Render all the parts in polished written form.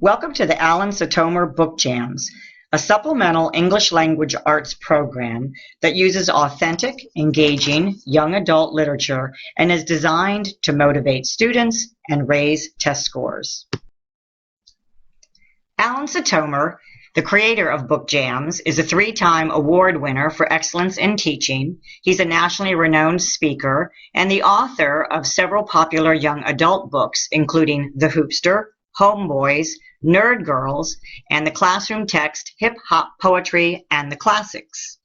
Welcome to the Alan Sitomer BookJams, a supplemental English language arts program that uses authentic, engaging, young adult literature and is designed to motivate students and raise test scores. Alan Sitomer, the creator of BookJams, is a 3-time award winner for excellence in teaching. He's a nationally renowned speaker and the author of several popular young adult books, including The Hoopster, Homeboys, Nerd Girls, and the classroom text Hip Hop Poetry and the Classics.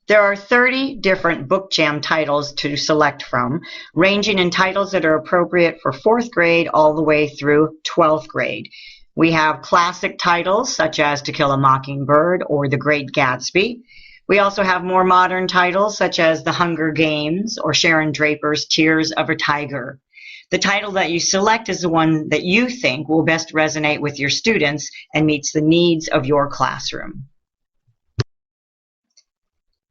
There are 30 different BookJam titles to select from, ranging in titles that are appropriate for 4th grade all the way through 12th grade. We have classic titles such as To Kill a Mockingbird or The Great Gatsby. We also have more modern titles such as The Hunger Games or Sharon Draper's Tears of a Tiger. The title that you select is the one that you think will best resonate with your students and meets the needs of your classroom.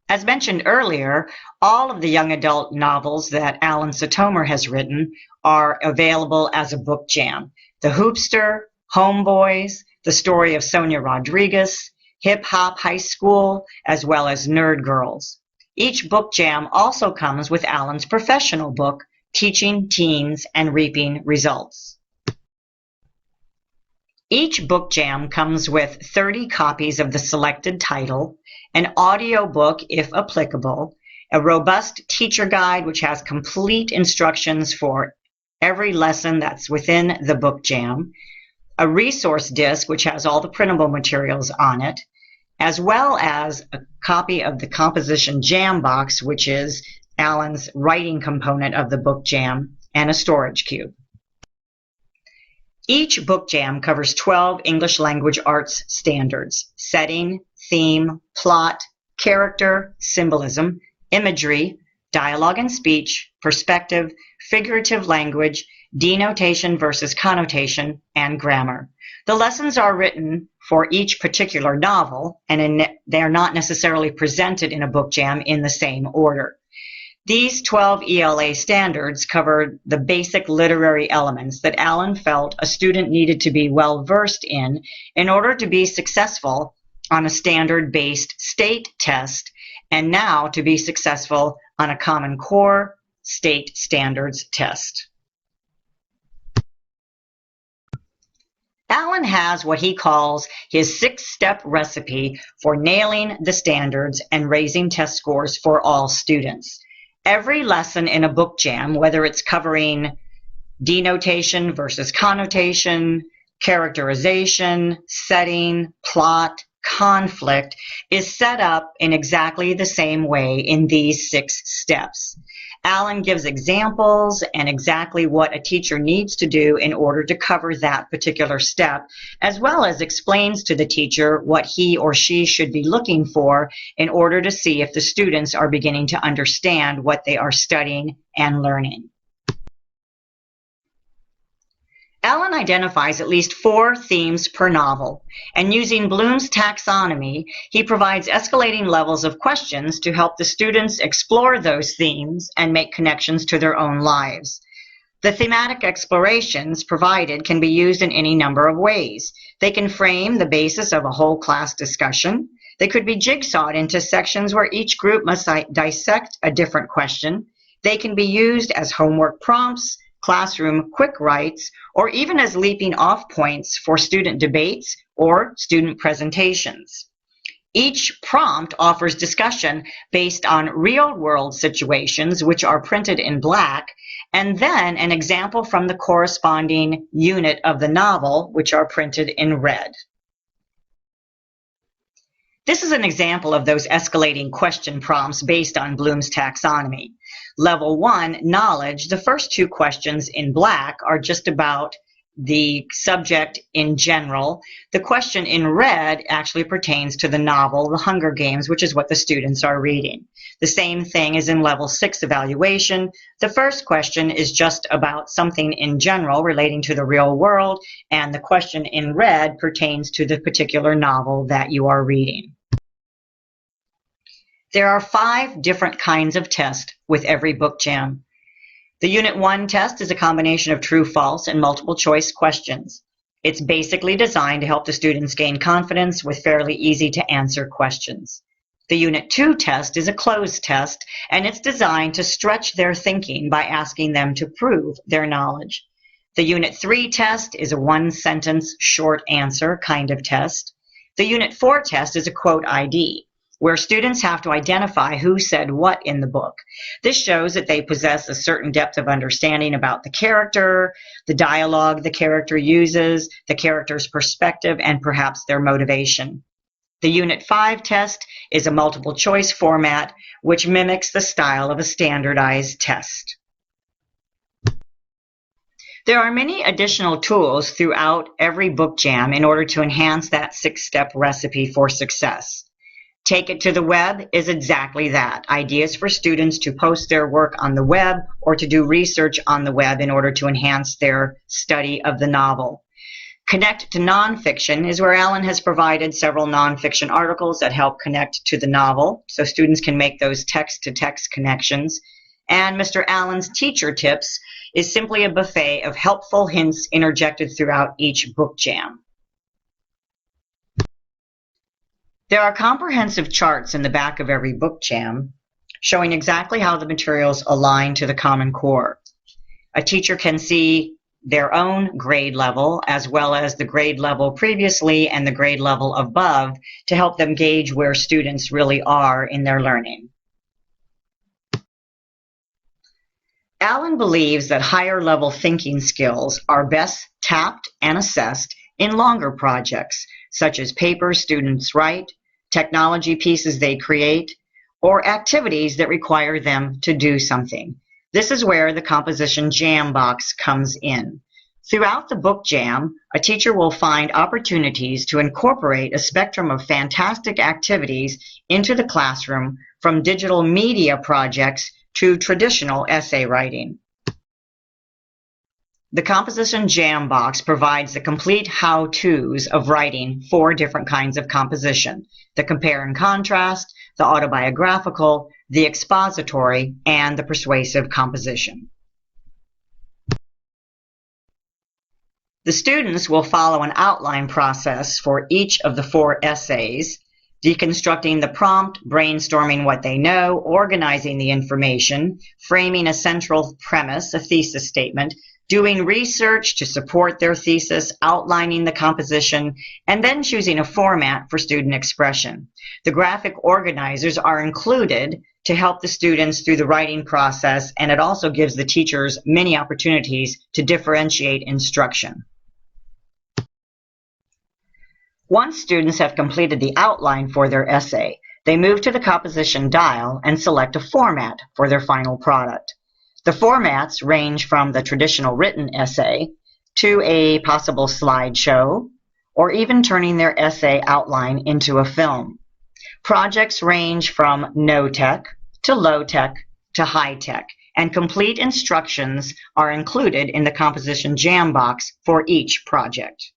As mentioned earlier, all of the young adult novels that Alan Sitomer has written are available as a BookJam. The Hoopster, Homeboys, The Story of Sonia Rodriguez, Hip Hop High School, as well as Nerd Girls. Each BookJam also comes with Alan's professional book, Teaching Teens and Reaping Results. Each BookJam comes with 30 copies of the selected title, an audio book if applicable, a robust teacher guide which has complete instructions for every lesson that's within the BookJam, a resource disc which has all the printable materials on it, as well as a copy of the composition jam box, which is Alan's writing component of the BookJam, and a storage cube. Each BookJam covers 12 English language arts standards: setting, theme, plot, character, symbolism, imagery, dialogue and speech, perspective, figurative language, denotation versus connotation, and grammar. The lessons are written for each particular novel, and they're not necessarily presented in a BookJam in the same order. These 12 ELA standards cover the basic literary elements that Alan felt a student needed to be well versed in order to be successful on a standard-based state test, and now to be successful on a Common Core state standards test. Alan has what he calls his 6-step recipe for nailing the standards and raising test scores for all students. Every lesson in a BookJam, whether it's covering denotation versus connotation, characterization, setting, plot, conflict, is set up in exactly the same way in these 6 steps. Alan gives examples and exactly what a teacher needs to do in order to cover that particular step, as well as explains to the teacher what he or she should be looking for in order to see if the students are beginning to understand what they are studying and learning. Alan identifies at least 4 themes per novel, and using Bloom's taxonomy, he provides escalating levels of questions to help the students explore those themes and make connections to their own lives. The thematic explorations provided can be used in any number of ways. They can frame the basis of a whole class discussion. They could be jigsawed into sections where each group must dissect a different question. They can be used as homework prompts, classroom quick writes, or even as leaping off points for student debates or student presentations. Each prompt offers discussion based on real-world situations, which are printed in black, and then an example from the corresponding unit of the novel, which are printed in red. This is an example of those escalating question prompts based on Bloom's taxonomy. Level 1, knowledge, the first 2 questions in black are just about the subject in general. The question in red actually pertains to the novel, The Hunger Games, which is what the students are reading. The same thing is in level 6 evaluation. The first question is just about something in general relating to the real world, and the question in red pertains to the particular novel that you are reading. There are 5 different kinds of tests with every BookJam. The Unit 1 test is a combination of true, false, and multiple choice questions. It's basically designed to help the students gain confidence with fairly easy to answer questions. The Unit 2 test is a closed test, and it's designed to stretch their thinking by asking them to prove their knowledge. The Unit 3 test is a one-sentence short answer kind of test. The Unit 4 test is a quote ID, where students have to identify who said what in the book. This shows that they possess a certain depth of understanding about the character, the dialogue the character uses, the character's perspective, and perhaps their motivation. The Unit 5 test is a multiple choice format which mimics the style of a standardized test. There are many additional tools throughout every book jam in order to enhance that 6-step recipe for success. Take It to the Web is exactly that, ideas for students to post their work on the web or to do research on the web in order to enhance their study of the novel. Connect to Nonfiction is where Alan has provided several nonfiction articles that help connect to the novel, so students can make those text-to-text connections. And Mr. Allen's Teacher Tips is simply a buffet of helpful hints interjected throughout each book jam. There are comprehensive charts in the back of every book jam showing exactly how the materials align to the Common Core. A teacher can see their own grade level as well as the grade level previously and the grade level above to help them gauge where students really are in their learning. Alan believes that higher level thinking skills are best tapped and assessed in longer projects, such as papers students write, technology pieces they create, or activities that require them to do something. This is where the composition jam box comes in. Throughout the book jam, a teacher will find opportunities to incorporate a spectrum of fantastic activities into the classroom, from digital media projects to traditional essay writing. The Composition Jam Box provides the complete how-tos of writing 4 different kinds of composition: the compare and contrast, the autobiographical, the expository, and the persuasive composition. The students will follow an outline process for each of the 4 essays, deconstructing the prompt, brainstorming what they know, organizing the information, framing a central premise, a thesis statement, doing research to support their thesis, outlining the composition, and then choosing a format for student expression. The graphic organizers are included to help the students through the writing process, and it also gives the teachers many opportunities to differentiate instruction. Once students have completed the outline for their essay, they move to the composition dial and select a format for their final product. The formats range from the traditional written essay to a possible slideshow, or even turning their essay outline into a film. Projects range from no-tech to low-tech to high-tech, and complete instructions are included in the Composition Jam Box for each project.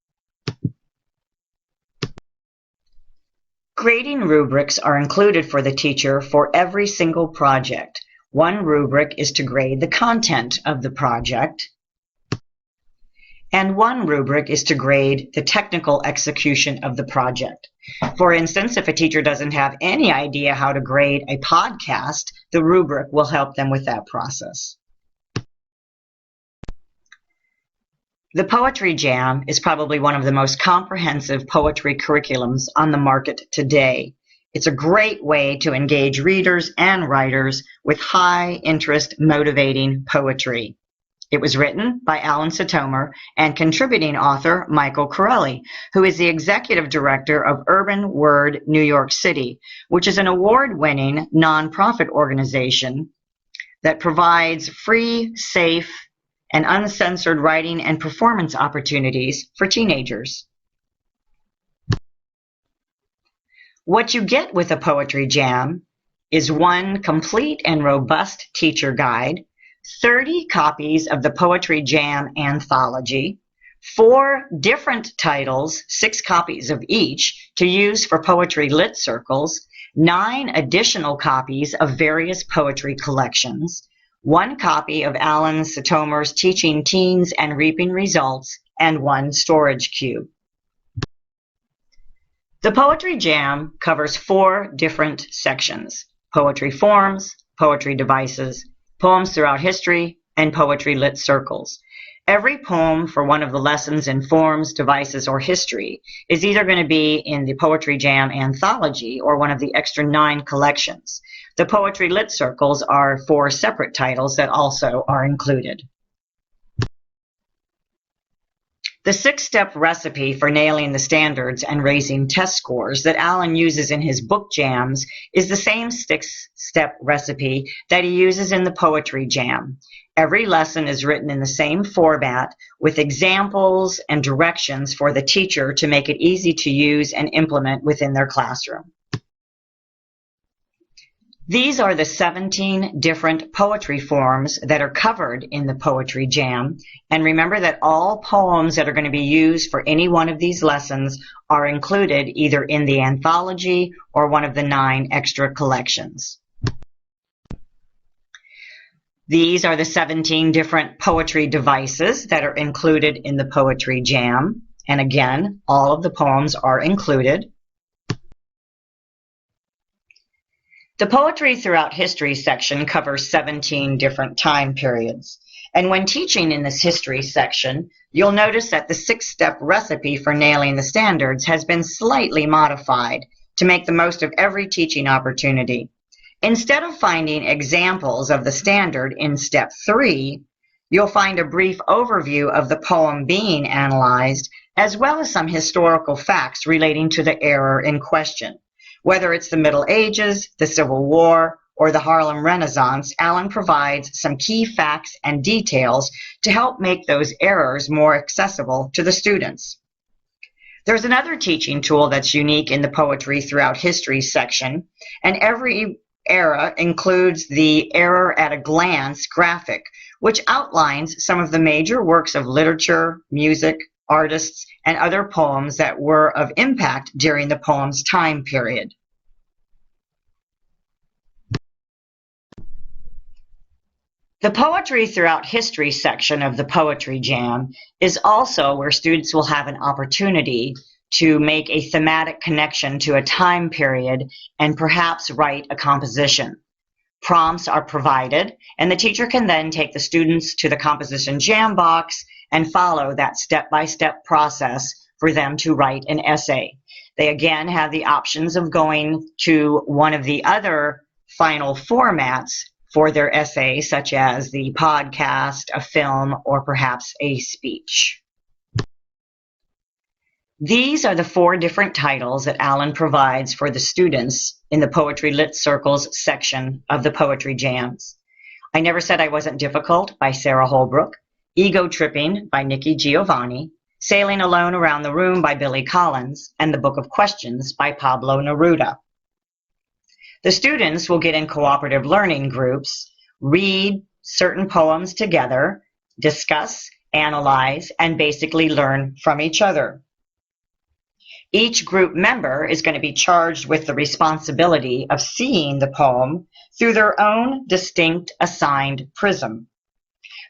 Grading rubrics are included for the teacher for every single project. One rubric is to grade the content of the project, and one rubric is to grade the technical execution of the project. For instance, if a teacher doesn't have any idea how to grade a podcast, the rubric will help them with that process. The Poetry Jam is probably one of the most comprehensive poetry curriculums on the market today. It's a great way to engage readers and writers with high-interest, motivating poetry. It was written by Alan Sitomer and contributing author Michael Corelli, who is the executive director of Urban Word New York City, which is an award-winning nonprofit organization that provides free, safe, and uncensored writing and performance opportunities for teenagers. What you get with a Poetry Jam is one complete and robust teacher guide, 30 copies of the Poetry Jam anthology, 4 different titles, 6 copies of each, to use for poetry lit circles, 9 additional copies of various poetry collections, one copy of Alan Sitomer's Teaching Teens and Reaping Results, and one storage cube. The Poetry Jam covers 4 different sections: poetry forms, poetry devices, poems throughout history, and poetry lit circles. Every poem for one of the lessons in forms, devices, or history is either going to be in the Poetry Jam anthology or one of the extra 9 collections. The poetry lit circles are 4 separate titles that also are included. The 6-step recipe for nailing the standards and raising test scores that Alan uses in his BookJams is the same 6-step recipe that he uses in the Poetry Jam. Every lesson is written in the same format with examples and directions for the teacher to make it easy to use and implement within their classroom. These are the 17 different poetry forms that are covered in the Poetry Jam, and remember that all poems that are going to be used for any one of these lessons are included either in the anthology or one of the 9 extra collections. These are the 17 different poetry devices that are included in the Poetry Jam, and again, all of the poems are included. The Poetry Throughout History section covers 17 different time periods. And when teaching in this history section, you'll notice that the 6-step recipe for nailing the standards has been slightly modified to make the most of every teaching opportunity. Instead of finding examples of the standard in step 3, you'll find a brief overview of the poem being analyzed, as well as some historical facts relating to the era in question. Whether it's the Middle Ages, the Civil War, or the Harlem Renaissance, Alan provides some key facts and details to help make those eras more accessible to the students. There's another teaching tool that's unique in the Poetry Throughout History section, and every era includes the Era at a Glance graphic, which outlines some of the major works of literature, music, artists, and other poems that were of impact during the poem's time period. The Poetry Throughout History section of the Poetry Jam is also where students will have an opportunity to make a thematic connection to a time period and perhaps write a composition. Prompts are provided, and the teacher can then take the students to the composition jam box and follow that step-by-step process for them to write an essay. They again have the options of going to one of the other final formats for their essay, such as the podcast, a film, or perhaps a speech. These are the 4 different titles that Alan provides for the students in the Poetry Lit Circles section of the Poetry Jams. I Never Said I Wasn't Difficult by Sarah Holbrook, Ego Tripping by Nikki Giovanni, Sailing Alone Around the Room by Billy Collins, and The Book of Questions by Pablo Neruda. The students will get in cooperative learning groups, read certain poems together, discuss, analyze, and basically learn from each other. Each group member is going to be charged with the responsibility of seeing the poem through their own distinct assigned prism.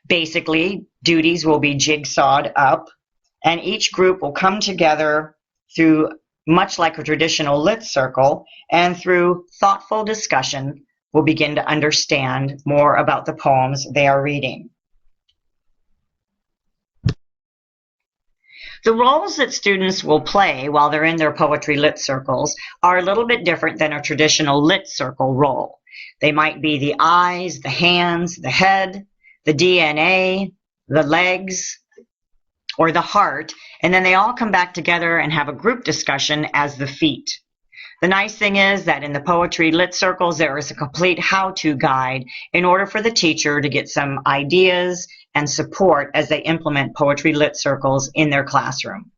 Basically, duties will be jigsawed up, and each group will come together through much like a traditional lit circle, and through thoughtful discussion will begin to understand more about the poems they are reading. The roles that students will play while they're in their poetry lit circles are a little bit different than a traditional lit circle role. They might be the eyes, the hands, the head, the DNA, the legs, or the heart, and then they all come back together and have a group discussion as the feet. The nice thing is that in the Poetry Lit Circles, there is a complete how-to guide in order for the teacher to get some ideas and support as they implement Poetry Lit Circles in their classroom.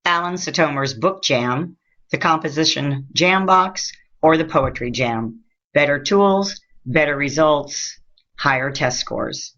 Alan Sitomer's Book Jam, the Composition Jam Box, or the Poetry Jam. Better tools, better results, higher test scores.